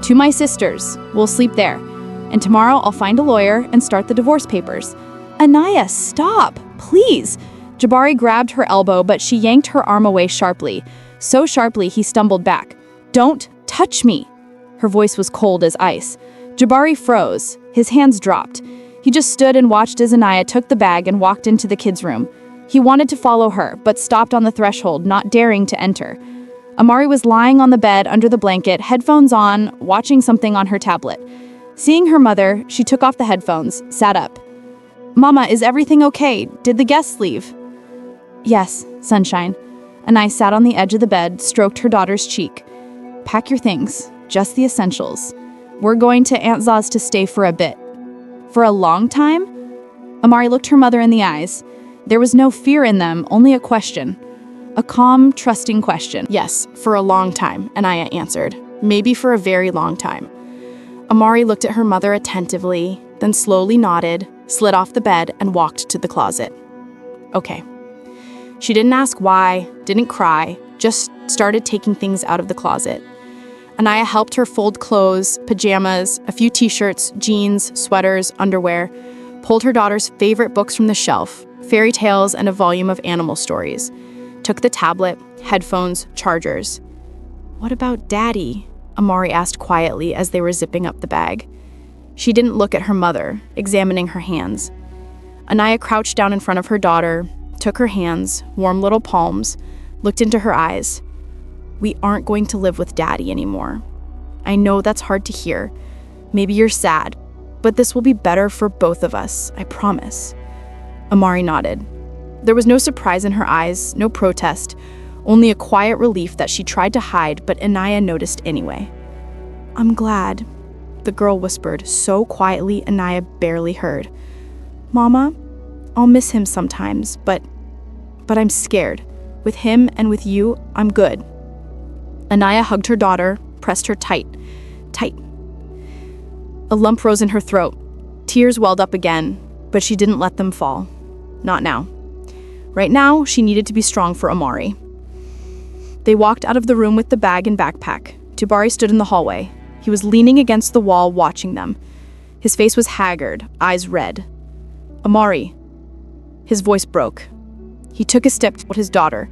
To my sister's. We'll sleep there. And tomorrow I'll find a lawyer and start the divorce papers. Anaya, stop! Please! Jabari grabbed her elbow, but she yanked her arm away sharply. So sharply he stumbled back. Don't touch me! Her voice was cold as ice. Jabari froze. His hands dropped. He just stood and watched as Anaya took the bag and walked into the kids' room. He wanted to follow her, but stopped on the threshold, not daring to enter. Amari was lying on the bed under the blanket, headphones on, watching something on her tablet. Seeing her mother, she took off the headphones, sat up. Mama, is everything okay? Did the guests leave? Yes, sunshine. Anaya sat on the edge of the bed, stroked her daughter's cheek. Pack your things, just the essentials. We're going to Aunt Za's to stay for a bit. For a long time? Amari looked her mother in the eyes. There was no fear in them, only a question. A calm, trusting question. Yes, for a long time, Anaya answered. Maybe for a very long time. Amari looked at her mother attentively, then slowly nodded, slid off the bed, and walked to the closet. Okay. She didn't ask why, didn't cry, just started taking things out of the closet. Anaya helped her fold clothes, pajamas, a few t-shirts, jeans, sweaters, underwear, pulled her daughter's favorite books from the shelf, fairy tales and a volume of animal stories, took the tablet, headphones, chargers. What about Daddy? Amari asked quietly as they were zipping up the bag. She didn't look at her mother, examining her hands. Anaya crouched down in front of her daughter, took her hands, warm little palms, looked into her eyes. We aren't going to live with Daddy anymore. I know that's hard to hear. Maybe you're sad, but this will be better for both of us, I promise. Amari nodded. There was no surprise in her eyes, no protest, only a quiet relief that she tried to hide, but Anaya noticed anyway. I'm glad, the girl whispered so quietly Anaya barely heard. Mama, I'll miss him sometimes, but I'm scared. With him and with you, I'm good. Anaya hugged her daughter, pressed her tight. A lump rose in her throat. Tears welled up again, but she didn't let them fall. Not now. Right now, she needed to be strong for Amari. They walked out of the room with the bag and backpack. Jabari stood in the hallway. He was leaning against the wall, watching them. His face was haggard, eyes red. Amari. His voice broke. He took a step toward his daughter.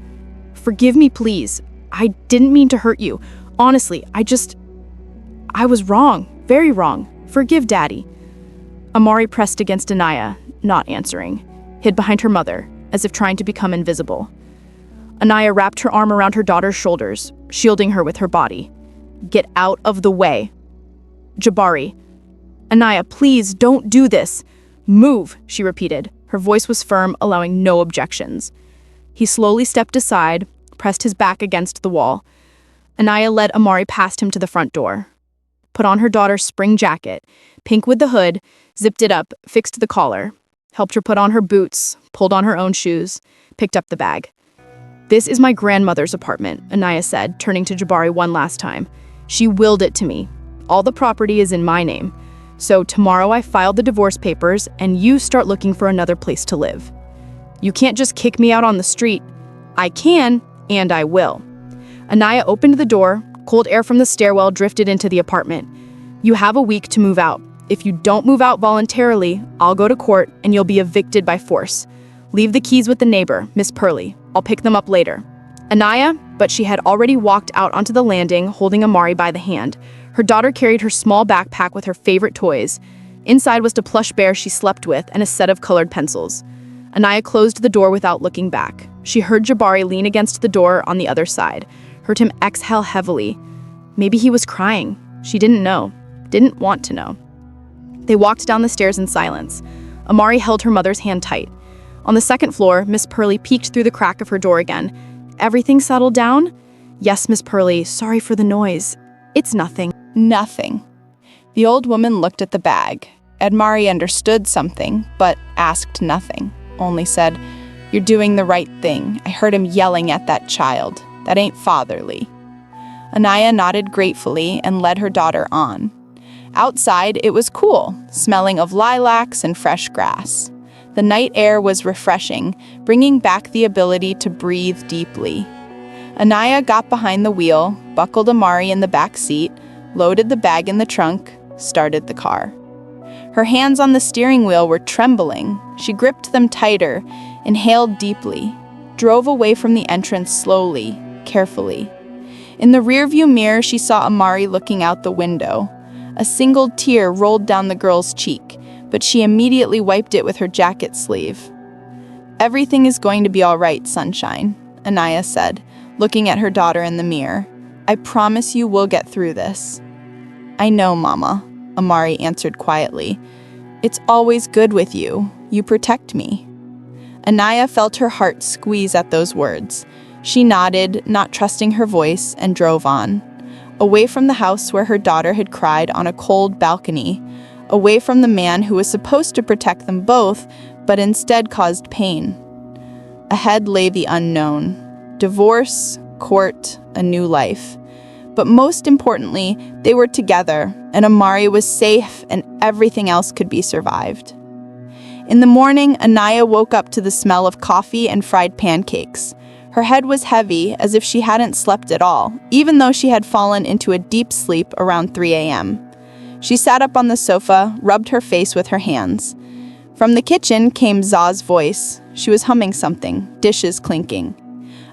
Forgive me, please. I didn't mean to hurt you. Honestly, I was wrong. Very wrong. Forgive Daddy. Amari pressed against Anaya, not answering, hid behind her mother, as if trying to become invisible. Anaya wrapped her arm around her daughter's shoulders, shielding her with her body. Get out of the way. Jabari. Anaya, please don't do this. Move, she repeated. Her voice was firm, allowing no objections. He slowly stepped aside, pressed his back against the wall. Anaya led Amari past him to the front door. Put on her daughter's spring jacket, pink with the hood, zipped it up, fixed the collar, helped her put on her boots, pulled on her own shoes, picked up the bag. This is my grandmother's apartment, Anaya said, turning to Jabari one last time. She willed it to me. All the property is in my name. So tomorrow I file the divorce papers and you start looking for another place to live. You can't just kick me out on the street. I can, and I will. Anaya opened the door. Cold air from the stairwell drifted into the apartment. You have a week to move out. If you don't move out voluntarily, I'll go to court and you'll be evicted by force. Leave the keys with the neighbor, Miss Purley. I'll pick them up later. Anaya, but she had already walked out onto the landing, holding Amari by the hand. Her daughter carried her small backpack with her favorite toys. Inside was the plush bear she slept with and a set of colored pencils. Anaya closed the door without looking back. She heard Jabari lean against the door on the other side, heard him exhale heavily. Maybe he was crying. She didn't know, didn't want to know. They walked down the stairs in silence. Amari held her mother's hand tight. On the second floor, Miss Purley peeked through the crack of her door again. Everything settled down? Yes, Miss Purley, sorry for the noise. It's nothing. Nothing. The old woman looked at the bag. Admari understood something, but asked nothing, only said, "You're doing the right thing. I heard him yelling at that child. That ain't fatherly." Anaya nodded gratefully and led her daughter on. Outside, it was cool, smelling of lilacs and fresh grass. The night air was refreshing, bringing back the ability to breathe deeply. Anaya got behind the wheel, buckled Amari in the back seat, loaded the bag in the trunk, started the car. Her hands on the steering wheel were trembling. She gripped them tighter, inhaled deeply, drove away from the entrance slowly, carefully. In the rearview mirror, she saw Amari looking out the window. A single tear rolled down the girl's cheek, but she immediately wiped it with her jacket sleeve. "Everything is going to be all right, Sunshine," Anaya said, looking at her daughter in the mirror. "I promise you we'll get through this." "I know, Mama," Amari answered quietly. "It's always good with you. You protect me." Anaya felt her heart squeeze at those words. She nodded, not trusting her voice, and drove on. Away from the house where her daughter had cried on a cold balcony. Away from the man who was supposed to protect them both, but instead caused pain. Ahead lay the unknown. Divorce, court, a new life. But most importantly, they were together, and Amari was safe, and everything else could be survived. In the morning, Anaya woke up to the smell of coffee and fried pancakes. Her head was heavy, as if she hadn't slept at all, even though she had fallen into a deep sleep around 3 a.m. She sat up on the sofa, rubbed her face with her hands. From the kitchen came Za's voice. She was humming something, dishes clinking.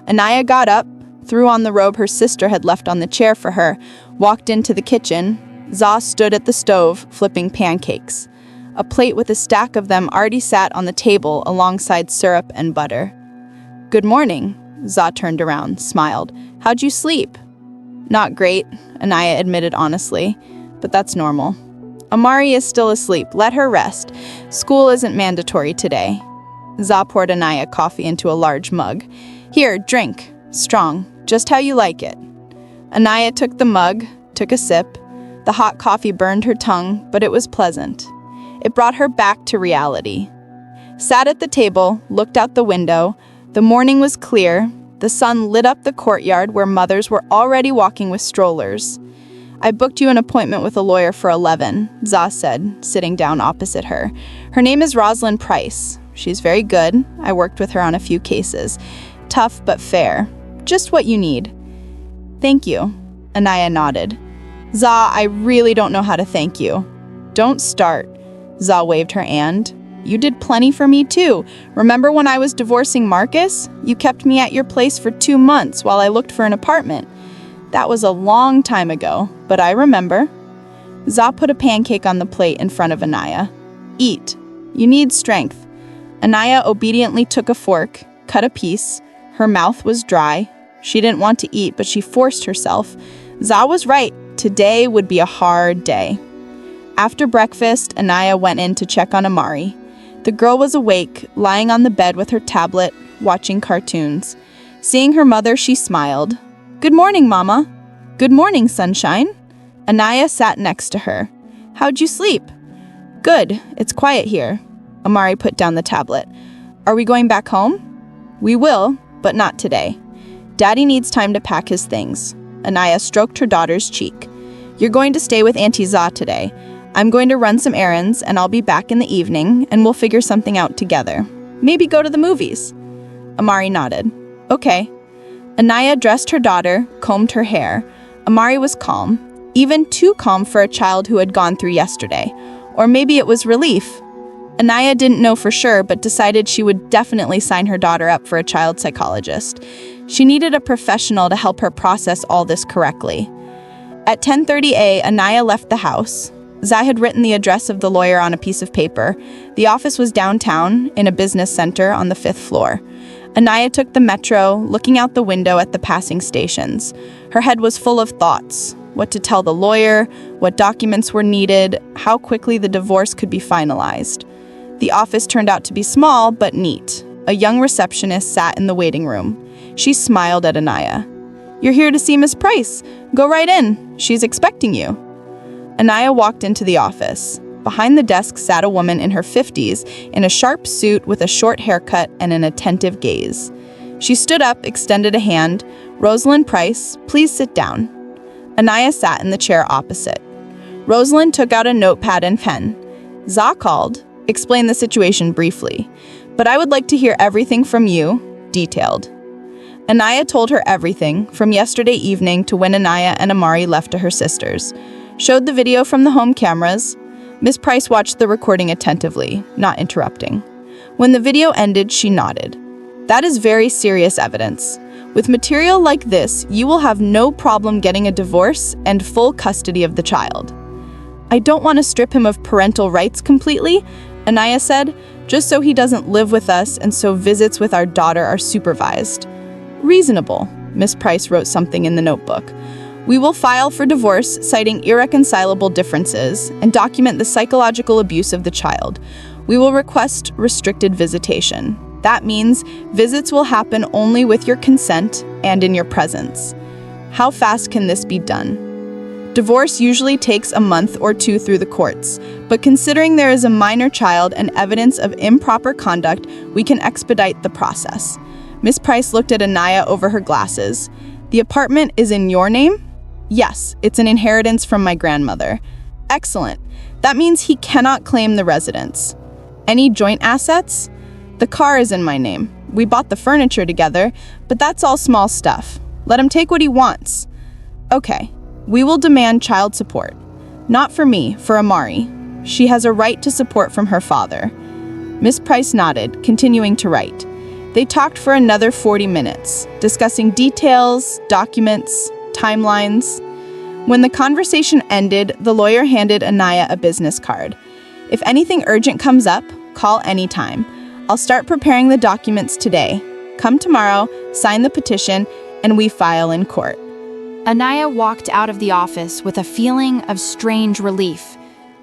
Anaya got up, threw on the robe her sister had left on the chair for her, walked into the kitchen. Za stood at the stove, flipping pancakes. A plate with a stack of them already sat on the table alongside syrup and butter. "Good morning," Za turned around, smiled. "How'd you sleep?" "Not great," Anaya admitted honestly, "but that's normal. Amari is still asleep. Let her rest. School isn't mandatory today." Za poured Anaya coffee into a large mug. "Here, drink. Strong. Just how you like it." Anaya took the mug, took a sip. The hot coffee burned her tongue, but it was pleasant. It brought her back to reality. Sat at the table, looked out the window. The morning was clear. The sun lit up the courtyard where mothers were already walking with strollers. "I booked you an appointment with a lawyer for 11, Za said, sitting down opposite her. "Her name is Rosalind Price. She's very good. I worked with her on a few cases. Tough but fair. Just what you need." "Thank you," Anaya nodded. "Za, I really don't know how to thank you." "Don't start." Za waved her hand. "You did plenty for me too. Remember when I was divorcing Marcus? You kept me at your place for 2 months while I looked for an apartment. That was a long time ago, but I remember." Za put a pancake on the plate in front of Anaya. "Eat. You need strength." Anaya obediently took a fork, cut a piece. Her mouth was dry. She didn't want to eat, but she forced herself. Za was right. Today would be a hard day. After breakfast, Anaya went in to check on Amari. The girl was awake, lying on the bed with her tablet, watching cartoons. Seeing her mother, she smiled. "Good morning, Mama." "Good morning, Sunshine." Anaya sat next to her. "How'd you sleep?" "Good. It's quiet here." Amari put down the tablet. "Are we going back home?" "We will, but not today. Daddy needs time to pack his things." Anaya stroked her daughter's cheek. "You're going to stay with Auntie Za today. I'm going to run some errands, and I'll be back in the evening, and we'll figure something out together. Maybe go to the movies." Amari nodded. "Okay." Anaya dressed her daughter, combed her hair. Amari was calm, even too calm for a child who had gone through yesterday. Or maybe it was relief. Anaya didn't know for sure, but decided she would definitely sign her daughter up for a child psychologist. She needed a professional to help her process all this correctly. At 10:30 a.m., Anaya left the house. Zai had written the address of the lawyer on a piece of paper. The office was downtown, in a business center on the 5th floor. Anaya took the metro, looking out the window at the passing stations. Her head was full of thoughts. What to tell the lawyer, what documents were needed, how quickly the divorce could be finalized. The office turned out to be small, but neat. A young receptionist sat in the waiting room. She smiled at Anaya. "You're here to see Miss Price. Go right in. She's expecting you." Anaya walked into the office. Behind the desk sat a woman in her 50s in a sharp suit with a short haircut and an attentive gaze. She stood up, extended a hand. "Rosalind Price, please sit down." Anaya sat in the chair opposite. Rosalind took out a notepad and pen. "Za called, explained the situation briefly. But I would like to hear everything from you, detailed." Anaya told her everything, from yesterday evening to when Anaya and Amari left to her sisters. Showed the video from the home cameras. Miss Price watched the recording attentively, not interrupting. When the video ended, she nodded. "That is very serious evidence. With material like this, you will have no problem getting a divorce and full custody of the child." "I don't want to strip him of parental rights completely," Anaya said, "just so he doesn't live with us and so visits with our daughter are supervised." "Reasonable," Miss Price wrote something in the notebook. "We will file for divorce, citing irreconcilable differences, and document the psychological abuse of the child. We will request restricted visitation. That means visits will happen only with your consent and in your presence." How fast can this be done? Divorce usually takes a month or two through the courts, but considering there is a minor child and evidence of improper conduct, we can expedite the process. Miss Price looked at Anaya over her glasses. "The apartment is in your name?" "Yes, it's an inheritance from my grandmother." "Excellent. That means he cannot claim the residence." "Any joint assets?" "The car is in my name. We bought the furniture together, but that's all small stuff. Let him take what he wants." "Okay. We will demand child support. Not for me, for Amari. She has a right to support from her father." Miss Price nodded, continuing to write. They talked for another 40 minutes, discussing details, documents, timelines. When the conversation ended, the lawyer handed Anaya a business card. "If anything urgent comes up, call anytime. I'll start preparing the documents today. Come tomorrow, sign the petition, and we file in court." Anaya walked out of the office with a feeling of strange relief.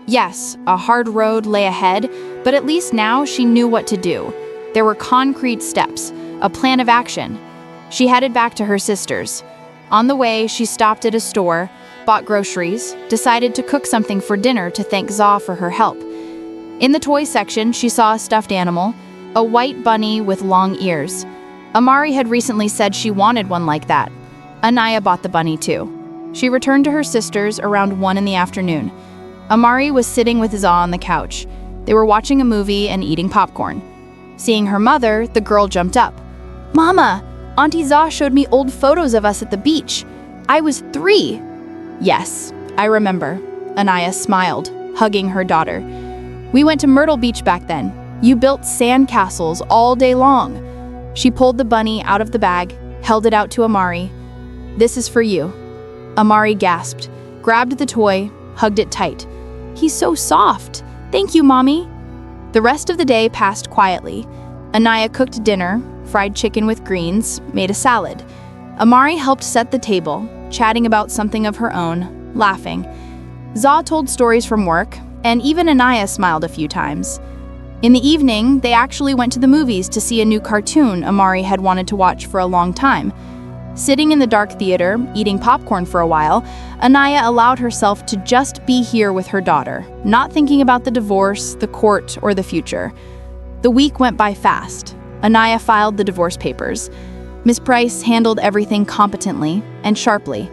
Yes, a hard road lay ahead, but at least now she knew what to do. There were concrete steps, a plan of action. She headed back to her sisters. On the way, she stopped at a store, bought groceries, decided to cook something for dinner to thank Za for her help. In the toy section, she saw a stuffed animal, a white bunny with long ears. Amari had recently said she wanted one like that. Anaya bought the bunny too. She returned to her sisters around 1 in the afternoon. Amari was sitting with Za on the couch. They were watching a movie and eating popcorn. Seeing her mother, the girl jumped up. "Mama, Auntie Za showed me old photos of us at the beach. I was 3. "Yes, I remember." Anaya smiled, hugging her daughter. "We went to Myrtle Beach back then. You built sand castles all day long." She pulled the bunny out of the bag, held it out to Amari. "This is for you." Amari gasped, grabbed the toy, hugged it tight. "He's so soft. Thank you, Mommy." The rest of the day passed quietly. Anaya cooked dinner, fried chicken with greens, made a salad. Amari helped set the table, chatting about something of her own, laughing. Za told stories from work, and even Anaya smiled a few times. In the evening, they actually went to the movies to see a new cartoon Amari had wanted to watch for a long time. Sitting in the dark theater, eating popcorn for a while, Anaya allowed herself to just be here with her daughter, not thinking about the divorce, the court, or the future. The week went by fast. Anaya filed the divorce papers. Miss Price handled everything competently and sharply.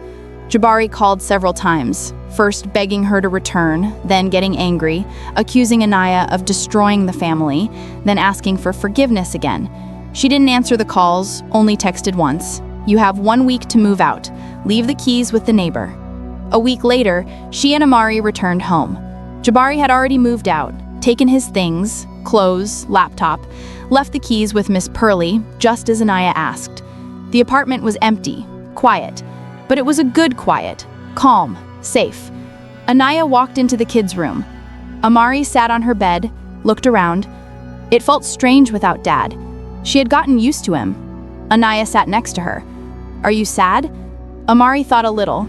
Jabari called several times, first begging her to return, then getting angry, accusing Anaya of destroying the family, then asking for forgiveness again. She didn't answer the calls, only texted once. "You have 1 week to move out. Leave the keys with the neighbor." A week later, she and Amari returned home. Jabari had already moved out, taken his things, clothes, laptop, left the keys with Miss Pearlie, just as Anaya asked. The apartment was empty, quiet, but it was a good quiet, calm, safe. Anaya walked into the kids' room. Amari sat on her bed, looked around. It felt strange without Dad. She had gotten used to him. Anaya sat next to her. "Are you sad?" Amari thought a little.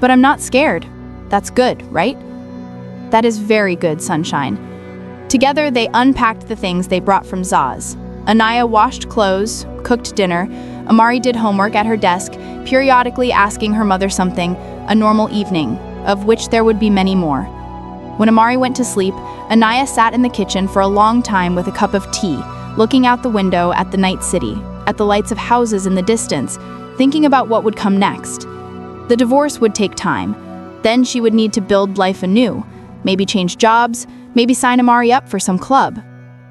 "But I'm not scared. That's good, right?" "That is very good, Sunshine." Together, they unpacked the things they brought from Zaz. Anaya washed clothes, cooked dinner. Amari did homework at her desk, periodically asking her mother something, a normal evening, of which there would be many more. When Amari went to sleep, Anaya sat in the kitchen for a long time with a cup of tea, looking out the window at the night city, at the lights of houses in the distance, thinking about what would come next. The divorce would take time. Then she would need to build life anew, maybe change jobs, maybe sign Amari up for some club.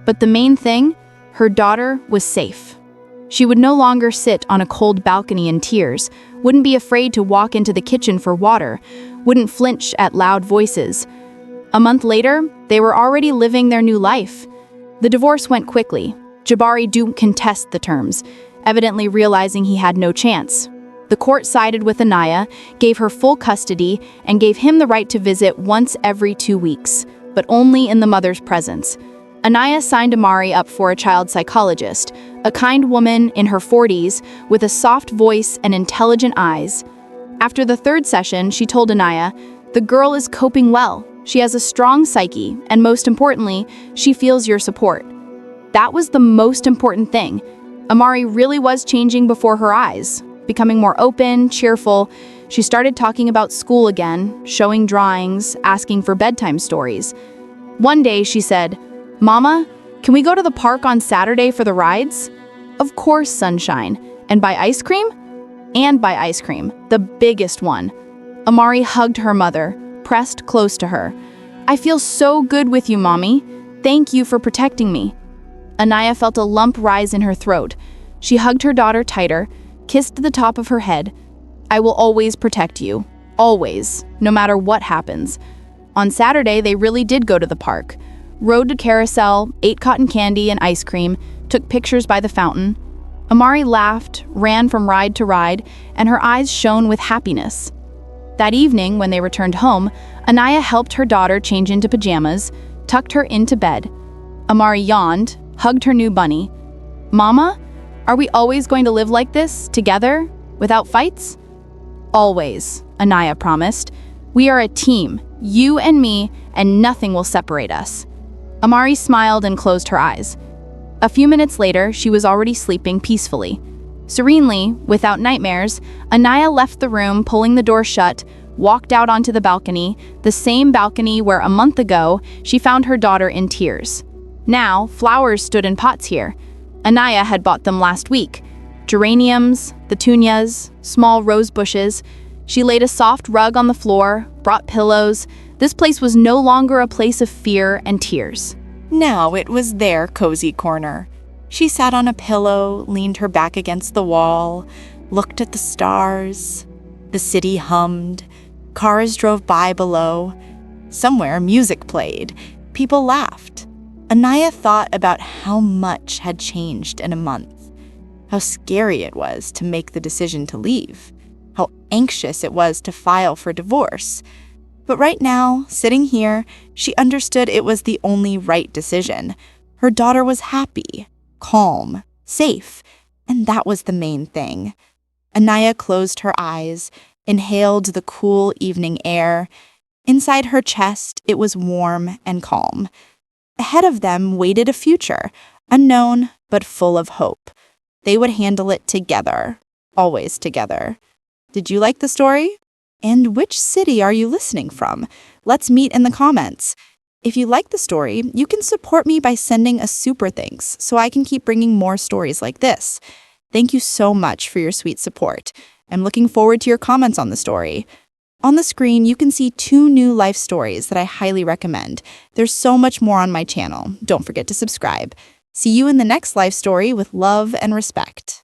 But the main thing, her daughter was safe. She would no longer sit on a cold balcony in tears, wouldn't be afraid to walk into the kitchen for water, wouldn't flinch at loud voices. A month later, they were already living their new life. The divorce went quickly. Jabari didn't contest the terms, evidently realizing he had no chance. The court sided with Anaya, gave her full custody, and gave him the right to visit once every 2 weeks, but only in the mother's presence. Anaya signed Amari up for a child psychologist, a kind woman in her 40s with a soft voice and intelligent eyes. After the third session, she told Anaya, "The girl is coping well. She has a strong psyche, and most importantly, she feels your support." That was the most important thing. Amari really was changing before her eyes, becoming more open, cheerful. She started talking about school again, showing drawings, asking for bedtime stories. One day she said, "Mama, can we go to the park on Saturday for the rides?" "Of course, Sunshine. And buy ice cream?" "And buy ice cream, the biggest one." Amari hugged her mother, pressed close to her. "I feel so good with you, Mommy. Thank you for protecting me." Anaya felt a lump rise in her throat. She hugged her daughter tighter, kissed the top of her head. "I will always protect you. Always. No matter what happens." On Saturday, they really did go to the park. Rode to carousel, ate cotton candy and ice cream, took pictures by the fountain. Amari laughed, ran from ride to ride, and her eyes shone with happiness. That evening, when they returned home, Anaya helped her daughter change into pajamas, tucked her into bed. Amari yawned, hugged her new bunny. "Mama, are we always going to live like this, together, without fights?" "Always," Anaya promised. "We are a team, you and me, and nothing will separate us." Amari smiled and closed her eyes. A few minutes later, she was already sleeping peacefully. Serenely, without nightmares, Anaya left the room, pulling the door shut, walked out onto the balcony, the same balcony where a month ago she found her daughter in tears. Now, flowers stood in pots here. Anaya had bought them last week. Geraniums, petunias, small rose bushes. She laid a soft rug on the floor, brought pillows. This place was no longer a place of fear and tears. Now it was their cozy corner. She sat on a pillow, leaned her back against the wall, looked at the stars. The city hummed. Cars drove by below. Somewhere music played. People laughed. Anaya thought about how much had changed in a month. How scary it was to make the decision to leave. How anxious it was to file for divorce. But right now, sitting here, she understood it was the only right decision. Her daughter was happy, calm, safe, and that was the main thing. Anaya closed her eyes, inhaled the cool evening air. Inside her chest, it was warm and calm. Ahead of them waited a future, unknown but full of hope. They would handle it together, always together. Did you like the story? And which city are you listening from? Let's meet in the comments. If you like the story, you can support me by sending a super thanks so I can keep bringing more stories like this. Thank you so much for your sweet support. I'm looking forward to your comments on the story. On the screen, you can see 2 new life stories that I highly recommend. There's so much more on my channel. Don't forget to subscribe. See you in the next life story with love and respect.